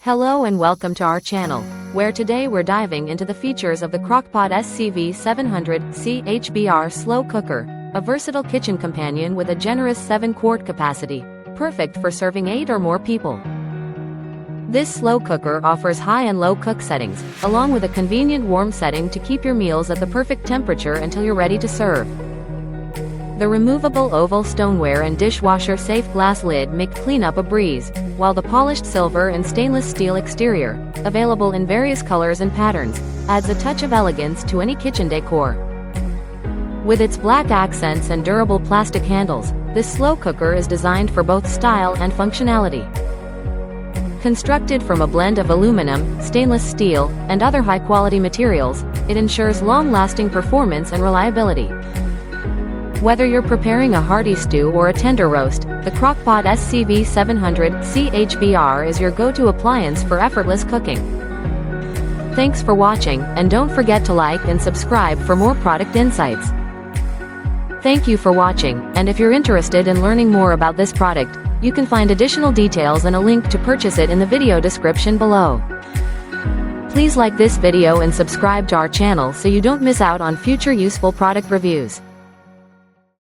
Hello and welcome to our channel, where today we're diving into the features of the Crockpot SCV700-CH-BR Slow Cooker, a versatile kitchen companion with a generous 7-quart capacity, perfect for serving 8 or more people. This slow cooker offers high and low cook settings, along with a convenient warm setting to keep your meals at the perfect temperature until you're ready to serve. The removable oval stoneware and dishwasher-safe glass lid make cleanup a breeze, while the polished silver and stainless steel exterior, available in various colors and patterns, adds a touch of elegance to any kitchen decor. With its black accents and durable plastic handles, this slow cooker is designed for both style and functionality. Constructed from a blend of aluminum, stainless steel, and other high-quality materials, it ensures long-lasting performance and reliability. Whether you're preparing a hearty stew or a tender roast, the Crockpot SCV700-CH-BR is your go-to appliance for effortless cooking. Thanks for watching, and don't forget to like and subscribe for more product insights. Thank you for watching, and if you're interested in learning more about this product, you can find additional details and a link to purchase it in the video description below. Please like this video and subscribe to our channel so you don't miss out on future useful product reviews.